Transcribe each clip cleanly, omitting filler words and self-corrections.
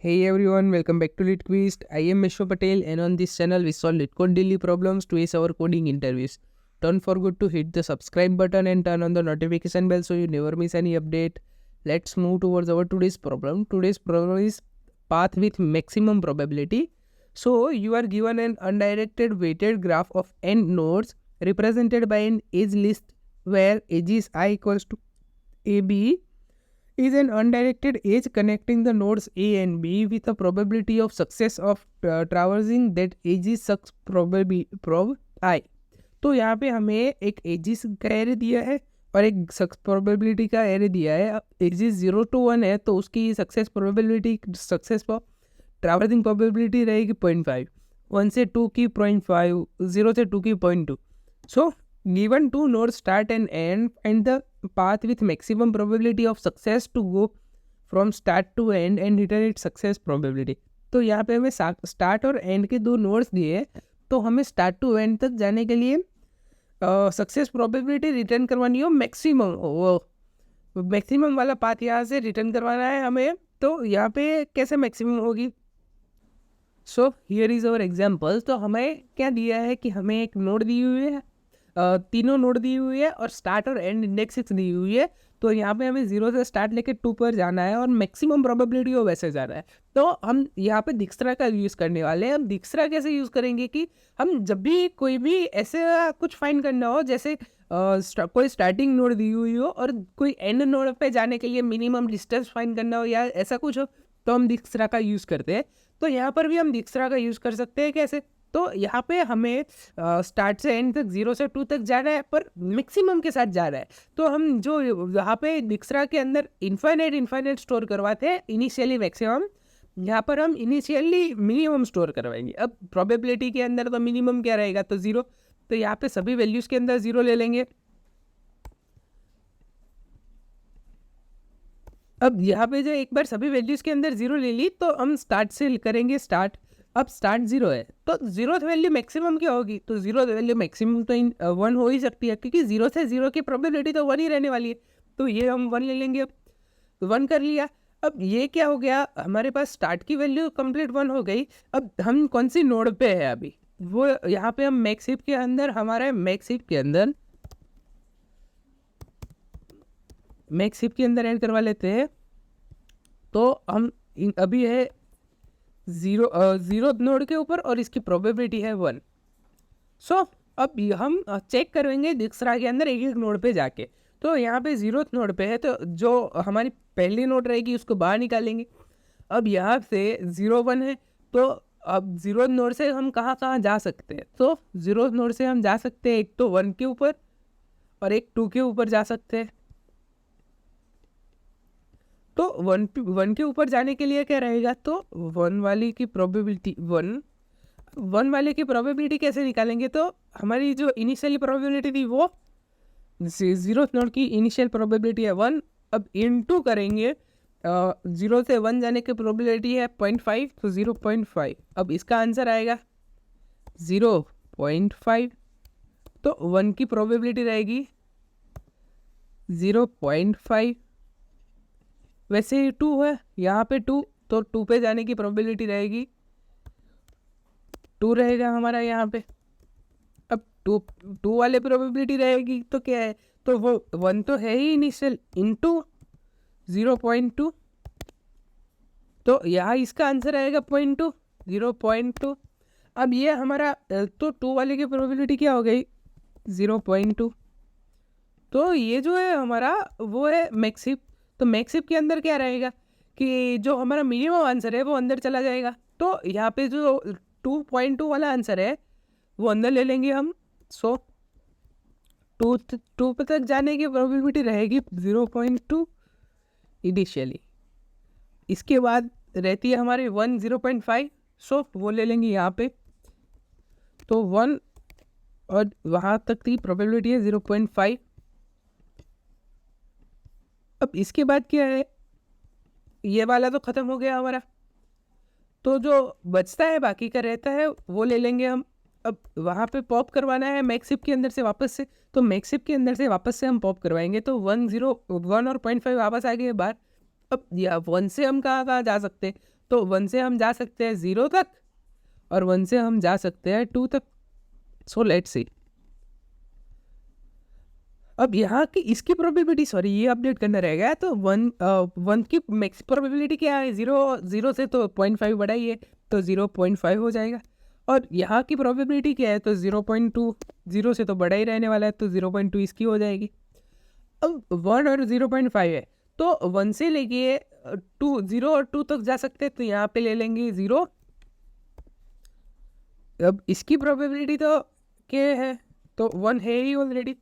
Hey everyone, welcome back to LitQuest. I am Meshwa Patel and on this channel we solve LitCode daily problems to ace our coding interviews. Don't forget to hit the subscribe button and turn on the notification bell so you never miss any update. Let's move towards our today's problem. Today's problem is path with maximum probability. So you are given an undirected weighted graph of n nodes represented by an edge list where edges I equals to AB is an undirected edge connecting the nodes A and B with a probability of success of traversing that edges such prob I. तो यहाँ पे हमें एक edges का array दिया है और एक सक्स प्रोबेबिलिटी का एरे दिया है. अब एजिस 0 to 1 है तो उसकी सक्सेस प्रोबेबिलिटी ट्रैवर्सिंग प्रोबेबिलिटी रहेगी 0.5, 1 से 2 की 0.5, 0 से 2 की 0.2. सो given two nodes start and end and the path with maximum probability of success to go from start to end and return its success probability. तो यहाँ पे हमें स्टार्ट और एंड के दो नोड्स दिए, तो हमें स्टार्ट टू एंड तक जाने के लिए सक्सेस प्रोबेबिलिटी रिटर्न करवानी हो मैक्सिमम, वो मैक्सिमम वाला पाथ यहाँ से रिटर्न करवाना है हमें. तो यहाँ पे कैसे मैक्सिमम होगी? So here is our example. तो हमें क्या दिया है कि हमें एक नोड दी हुई है, तीनों नोड दी हुई है और स्टार्ट और एंड इंडेक्स दी हुई है. तो यहाँ पे हमें 0 से स्टार्ट लेके 2 पर जाना है और मैक्सिमम प्रोबेबिलिटी हो वैसे जाना है. तो हम यहाँ पे दिक्सरा का यूज़ करने वाले हैं. हम दिक्सरा कैसे यूज़ करेंगे कि हम जब भी कोई भी ऐसे कुछ फाइंड करना हो, जैसे कोई स्टार्टिंग नोड दी हुई हो और कोई एंड नोड पे जाने के लिए मिनिमम डिस्टेंस फाइंड करना हो या ऐसा कुछ हो, तो हम दिक्सरा का यूज़ करते हैं. तो यहाँ पर भी हम दिक्सरा का यूज़ कर सकते हैं. कैसे? तो यहाँ पे हमें स्टार्ट से एंड तक 0 से 2 तक जाना है पर मैक्सिमम के साथ जा रहा है. तो हम जो यहाँ पे दिक्सरा के अंदर इन्फाइनाइट स्टोर करवाते हैं इनिशियली मैक्सिमम, यहाँ पर हम इनिशियली मिनिमम स्टोर करवाएंगे. अब प्रोबेबिलिटी के अंदर तो मिनिमम क्या रहेगा? तो 0. तो यहाँ पे सभी वैल्यूज़ के अंदर 0 ले लेंगे. अब यहाँ पे जो एक बार सभी वैल्यूज़ के अंदर 0 ले ली तो हम स्टार्ट से करेंगे स्टार्ट. अब स्टार्ट 0 है तो 0th वैल्यू मैक्सिमम क्या होगी? तो 0th वैल्यू मैक्सिमम तो 1 हो ही सकती है, क्योंकि 0 से 0 की प्रोबेबिलिटी तो 1 ही रहने वाली है. तो ये हम 1 ले लेंगे. अब 1 कर लिया. अब ये क्या हो गया? हमारे पास स्टार्ट की वैल्यू कंप्लीट 1 हो गई. अब हम कौन सी नोड पे है अभी? वो यहाँ पे हम मैक्स हीप के अंदर, हमारे मैक्स हीप के अंदर ऐड करवा लेते हैं. तो हम अभी है 0 नोड के ऊपर और इसकी प्रोबेबिलिटी है 1. सो अब हम चेक करेंगे दिक्सरा के अंदर एक एक नोड पे जाके. तो यहाँ पे 0th नोड पे है तो जो हमारी पहली नोड रहेगी उसको बाहर निकालेंगे. अब यहाँ से 0 1 है तो अब 0th नोड से हम कहाँ कहाँ जा सकते हैं? तो 0th नोड से हम जा सकते हैं एक तो 1 के ऊपर और एक 2 के ऊपर जा सकते हैं. तो 1 के ऊपर जाने के लिए क्या रहेगा? तो 1 वाले की प्रोबेबिलिटी कैसे निकालेंगे? तो हमारी जो इनिशियली प्रोबेबिलिटी थी वो 0th नोड की इनिशियल प्रोबेबिलिटी है 1. अब इनटू करेंगे 0 से 1 जाने की प्रोबेबिलिटी है 0.5, तो 0.5. अब इसका आंसर आएगा 0.5. तो 1 की प्रोबेबिलिटी रहेगी 0.5. वैसे 2 है यहाँ पे 2, तो 2 पे जाने की प्रोबेबिलिटी रहेगी 2 रहेगा हमारा यहाँ पे. अब 2 वाले प्रोबेबिलिटी रहेगी तो क्या है? तो वो 1 तो है ही इनिशियल इनटू 0.2. तो यहाँ इसका आंसर आएगा 0.2. अब ये हमारा तो 2 वाले की प्रोबेबिलिटी क्या हो गई? 0.2. तो ये जो है हमारा वो है मैक्स हीप. तो मैक्स हीप के अंदर क्या रहेगा कि जो हमारा मिनिमम आंसर है वो अंदर चला जाएगा. तो यहाँ पे जो 2.2 वाला आंसर है वो अंदर ले लेंगे हम. सो 2 पे तक जाने की प्रोबेबिलिटी रहेगी 0.2 इनिशियली. इसके बाद रहती है हमारी 1 0.5. सो वो ले लेंगे यहाँ पे. तो 1 और वहाँ तक की प्रोबेबिलिटी है 0.5. अब इसके बाद क्या है? ये वाला तो ख़त्म हो गया हमारा. तो जो बचता है बाकी का रहता है वो ले लेंगे हम. अब वहाँ पे पॉप करवाना है मैक्स हीप के अंदर से वापस से. तो मैक्स हीप के अंदर से वापस से हम पॉप करवाएंगे. तो 1 और 0.5 वापस आ गए बाहर. अब या 1 से हम कहाँ कहाँ जा सकते हैं? तो 1 से हम जा सकते हैं 0 तक और 1 से हम जा सकते हैं 2 तक. So let's see. अब यहाँ की इसकी प्रोबेबिलिटी, सॉरी ये अपडेट करना रहेगा. तो 1 की मैक्स प्रोबेबिलिटी क्या है? 0 से तो 0.5 बड़ा ही है, तो 0.5 हो जाएगा. और यहाँ की प्रोबेबिलिटी क्या है? तो 0.2, 0 से तो बड़ा ही रहने वाला है, तो 0.2 इसकी हो जाएगी. अब 1 और 0.5 है, तो 1 से लेके 0 और 2 तक जा सकते हैं, तो यहाँ पे ले लेंगे 0. अब इसकी प्रोबेबिलिटी तो क्या है? तो 1 है ही ऑलरेडी.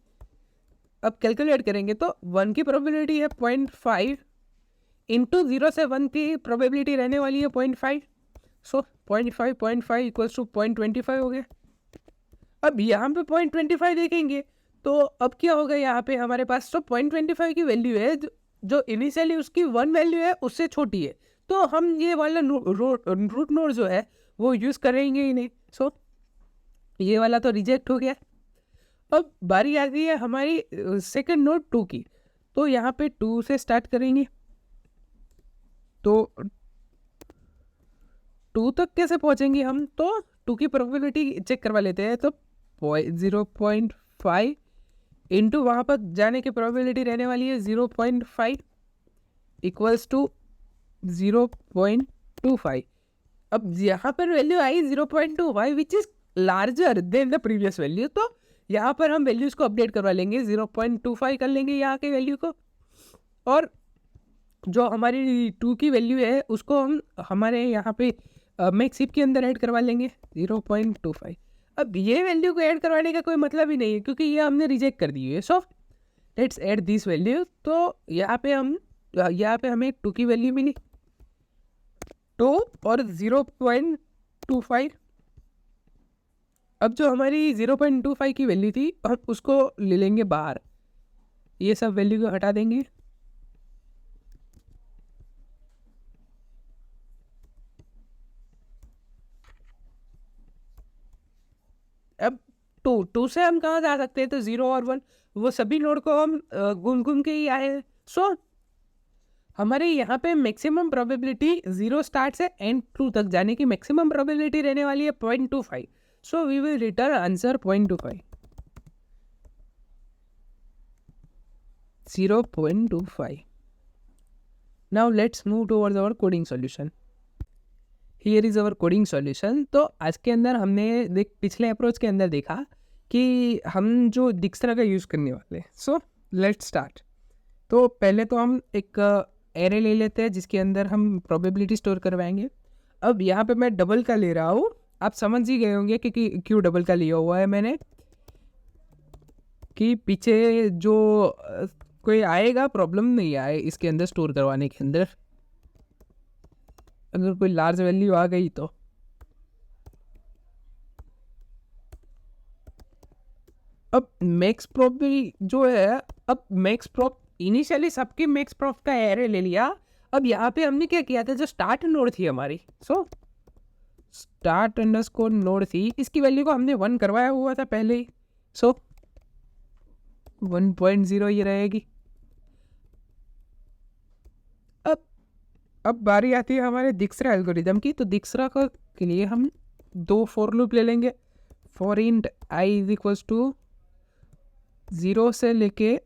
अब कैलकुलेट करेंगे तो 1 की प्रोबेबिलिटी है 0.5 इंटू 0 से 1 की प्रोबेबिलिटी रहने वाली है 0.5. सो 0.5 इक्वल्स टू 0.25 हो गया. अब यहाँ पे 0.25 देखेंगे तो अब क्या होगा? यहाँ पे हमारे पास तो 0.25 की वैल्यू है जो इनिशियली उसकी 1 वैल्यू है उससे छोटी है, तो हम ये वाला रूट नोड जो है वो यूज़ करेंगे ही नहीं. सो ये वाला तो रिजेक्ट हो गया. अब बारी आती है हमारी सेकंड नोड 2 की. तो यहाँ पे 2 से स्टार्ट करेंगे. तो 2 तक कैसे पहुँचेंगे हम? तो 2 की प्रोबेबिलिटी चेक करवा लेते हैं. तो 0.5 इंटू वहाँ पर जाने की प्रोबेबिलिटी रहने वाली है 0.5 इक्वल्स टू 0.25. अब यहाँ पर value I 0.25 which is larger than the previous value. तो यहाँ पर हम वैल्यूज़ को अपडेट करवा लेंगे, 0.25 कर लेंगे यहाँ के वैल्यू को, और जो हमारी 2 की वैल्यू है उसको हम हमारे यहाँ पे मैक्स हिप के अंदर ऐड करवा लेंगे 0.25. अब ये वैल्यू को ऐड करवाने का कोई मतलब ही नहीं है क्योंकि ये हमने रिजेक्ट कर दी है. So let's add this value. तो यहाँ पे हमें 2 की वैल्यू मिली 2 और 0.25. अब जो हमारी 0.25 की वैल्यू थी हम उसको ले लेंगे बाहर, ये सब वैल्यू को हटा देंगे. अब 2 से हम कहाँ जा सकते हैं? तो 0 और 1 वो सभी नोड को हम घूम के ही आए हैं. सो हमारे यहाँ पे मैक्सिमम प्रोबेबिलिटी 0 स्टार्ट से एंड 2 तक जाने की मैक्सिमम प्रोबेबिलिटी रहने वाली है 0.25. So we will return answer 0.25. 0.25. Now let's move towards our coding solution. Here is our coding solution. तो आज के अंदर हमने पिछले अप्रोच के अंदर देखा कि हम जो डिक्सरा का यूज़ करने वाले हैं. So let's start. तो पहले तो हम एक एरे ले लेते हैं जिसके अंदर हम प्रोबेबिलिटी स्टोर करवाएंगे. अब यहाँ पे मैं डबल का ले रहा हूँ. आप समझ ही गए होंगे कि क्यों डबल का लिया हुआ है मैंने, कि पीछे जो कोई आएगा प्रॉब्लम नहीं आए इसके अंदर स्टोर करवाने के अंदर, अगर कोई लार्ज वैल्यू आ गई तो. अब मैक्स प्रॉप भी जो है, अब मैक्स प्रॉप इनिशियली सबकी मैक्स प्रॉप का एरे ले लिया. अब यहाँ पे हमने क्या किया था? जो स्टार्ट नोड थी हमारी, सो स्टार्ट अंडरस्कोर नोड थी, इसकी वैल्यू को हमने 1 करवाया हुआ था पहले ही. सो 1.0 ये रहेगी. अब बारी आती है हमारे दिक्सरा एल्गोरिदम की. तो दिक्सरा के लिए हम 2 फॉर लूप ले लेंगे. For int I is equals to 0 से लेके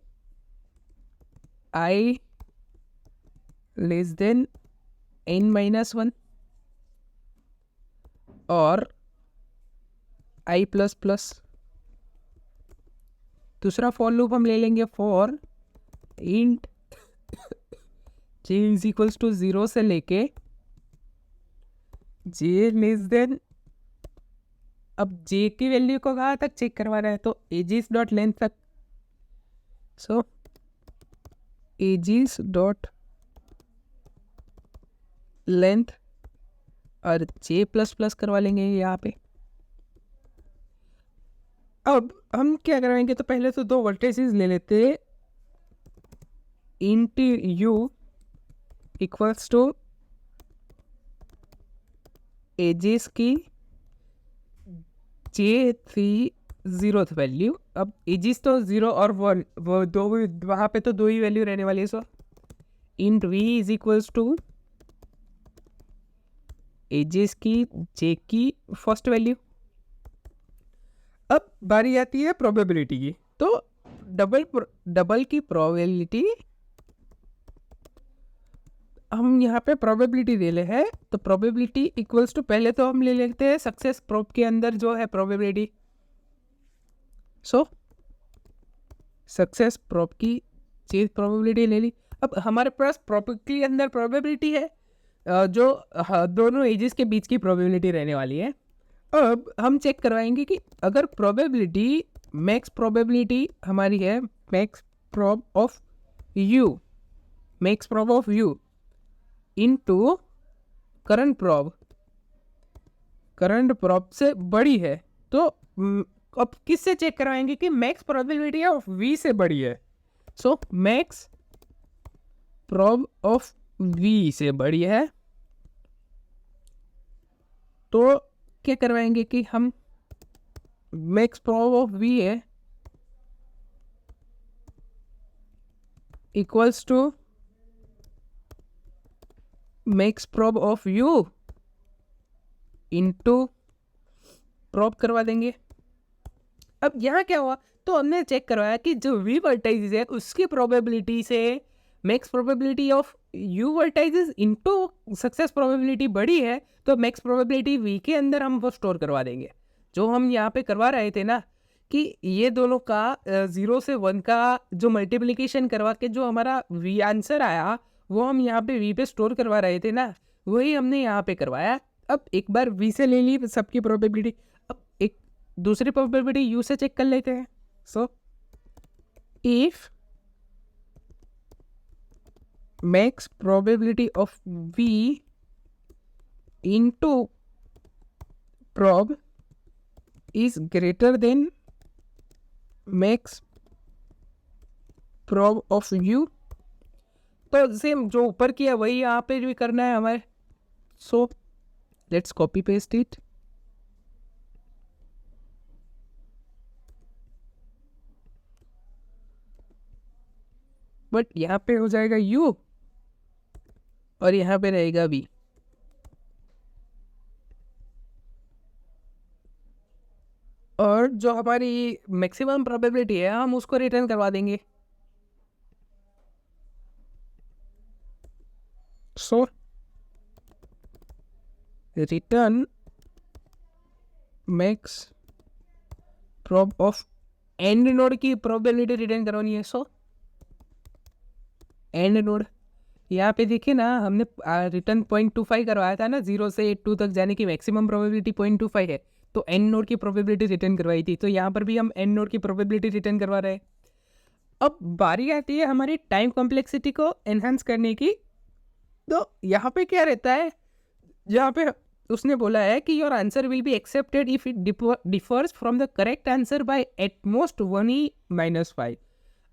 आई लेस देन n-1 और आई प्लस प्लस. दूसरा फॉर लूप हम ले लेंगे for int j is equals to 0 से लेके j लेस देन, अब j की वैल्यू को कहाँ तक चेक करवाना है? तो एजिस डॉट लेंथ तक. सो एजिस डॉट लेंथ और j प्लस प्लस करवा लेंगे यहाँ पे. अब हम क्या करवाएंगे? तो पहले तो 2 वर्टेसेस ले लेते हैं. Int u equals to edges की j थी 0th वैल्यू. अब एजिस तो 0 और 1 वो दो, वहाँ पे तो 2 ही वैल्यू रहने वाली है. So int v is equals to edges की जे की फर्स्ट वैल्यू। अब बारी आती है प्रोबेबिलिटी की। तो डबल की प्रोबेबिलिटी हम यहाँ पे प्रोबेबिलिटी ले ले है, तो प्रोबेबिलिटी इक्वल्स टू, पहले तो हम ले लेते हैं सक्सेस प्रोब के अंदर जो है प्रोबेबिलिटी। सो सक्सेस प्रोब की चीज प्रोबेबिलिटी ले ली। अब हमारे पास प्रोब के अंदर प्रोबेबिलिटी है जो दोनों एजेस के बीच की प्रोबेबिलिटी रहने वाली है। अब हम चेक करवाएंगे कि अगर प्रोबेबिलिटी मैक्स प्रोबेबिलिटी हमारी है max prob of U into current probe से बड़ी है, तो अब किससे चेक करवाएंगे कि मैक्स प्रोबेबिलिटी ऑफ वी से बड़ी है। So max prob of V से बड़ी है, तो क्या करवाएंगे कि हम मैक्स प्रोब ऑफ वी है equals to max prob of U into prob करवा देंगे। अब यहाँ क्या हुआ, तो हमने चेक करवाया कि जो वी वर्टाइजेस है उसकी प्रोबेबिलिटी से max probability of U vertices into success probability बड़ी है, तो मैक्स प्रोबेबिलिटी वी के अंदर हम वो स्टोर करवा देंगे। जो हम यहाँ पे करवा रहे थे ना कि ये दोनों का 0 से 1 का जो मल्टीप्लिकेशन करवा के जो हमारा वी आंसर आया वो हम यहाँ पे वी पे स्टोर करवा रहे थे ना, वही हमने यहाँ पे करवाया। अब एक बार वी से ले ली सबकी प्रोबेबिलिटी, अब एक दूसरी प्रोबेबिलिटी यू से चेक कर लेते हैं। So if max probability of V into prob is greater than max prob of U, तो सेम जो ऊपर किया वही यहाँ पे भी करना है हमारे। So let's copy paste it. But यहाँ पे हो जाएगा u और यहाँ पे रहेगा v। और जो हमारी मैक्सिमम प्रोबेबिलिटी है हम उसको रिटर्न करवा देंगे। So return max prob of end node की प्रोबेबिलिटी रिटर्न करवानी है। सो एंड नोड यहाँ पे देखिए ना, हमने रिटर्न 0.25 करवाया था ना, 0 से 2 तक जाने की मैक्सिमम प्रोबेबिलिटी 0.25 है, तो एंड नोड की प्रोबेबिलिटी रिटर्न करवाई थी। तो यहाँ पर भी हम एंड नोड की प्रोबेबिलिटी रिटर्न करवा रहे हैं। अब बारी आती है हमारी टाइम कॉम्प्लेक्सिटी को एनहांस करने की। तो यहाँ पे क्या रहता है, यहाँ पे उसने बोला है कि your answer will be accepted if it differs from the correct answer by at most 1e-5।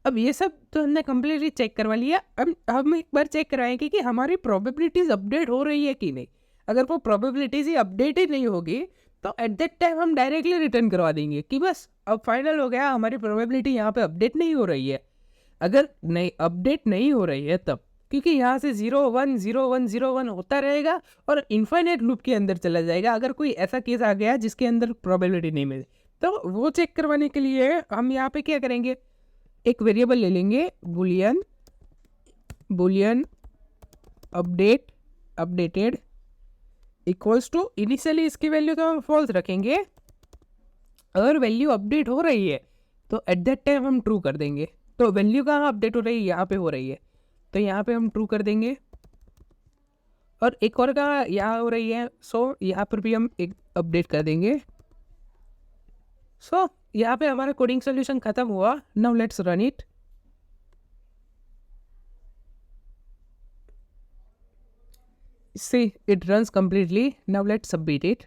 अब ये सब तो हमने कम्प्लीटली चेक करवा लिया। अब हम एक बार चेक कराएंगे कि हमारी प्रोबेबिलिटीज अपडेट हो रही है कि नहीं। अगर वो प्रोबेबिलिटीज ही अपडेटेड नहीं होगी तो एट दैट टाइम हम डायरेक्टली रिटर्न करवा देंगे कि बस अब फाइनल हो गया, हमारी प्रोबेबिलिटी यहाँ पे अपडेट नहीं हो रही है। अगर नहीं अपडेट नहीं हो रही है तब, क्योंकि यहाँ से 0 1 0 1 0 1 होता रहेगा और इन्फाइनाइट लूप के अंदर चला जाएगा। अगर कोई ऐसा केस आ गया जिसके अंदर प्रोबेबिलिटी नहीं मिली, तो वो चेक करवाने के लिए हम यहाँ पे क्या करेंगे, एक वेरिएबल ले लेंगे boolean updated equals to, initially इसकी वैल्यू तो हम फॉल्स रखेंगे। अगर वैल्यू अपडेट हो रही है तो एट दैट टाइम हम ट्रू कर देंगे। तो वैल्यू कहाँ अपडेट हो रही है, यहाँ पे हो रही है, तो यहाँ पे हम ट्रू कर देंगे। और एक और कहाँ यहाँ हो रही है, सो यहाँ पर भी हम एक अपडेट कर देंगे। सो यहाँ पे हमारा कोडिंग सॉल्यूशन खत्म हुआ। Now let's run it. See, it runs completely. Now let's submit it.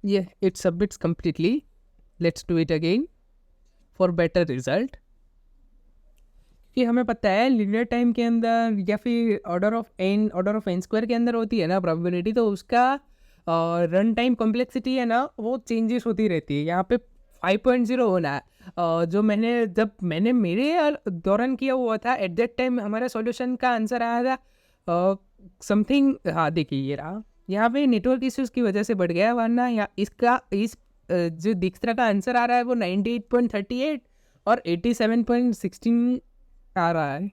Yeah, it submits completely. Let's do it again for better result. कि हमें पता है लीनियर टाइम के अंदर या फिर ऑर्डर ऑफ एन स्क्वायर के अंदर होती है ना प्रोबेबिलिटी, तो उसका रन टाइम कॉम्प्लेक्सिटी है ना वो चेंजेस होती रहती है। यहाँ पे 5.0 होना है, जो जब मैंने मेरे दौरान किया हुआ था, एट दैट टाइम हमारा सॉल्यूशन का आंसर आया था समथिंग, हाँ देखिए ये रहा, यहाँ पे नेटवर्क इश्यूज़ की वजह से बढ़ गया, वरना इस जो दीक्षरा का आंसर आ रहा है वो 98.38 और 87.16 आ रहा है।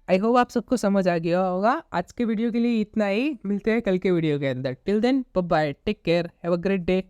आई होप आप सबको समझ आ गया होगा। आज के वीडियो के लिए इतना ही, मिलते हैं कल के वीडियो के अंदर। Till then bye, take care, have a great day.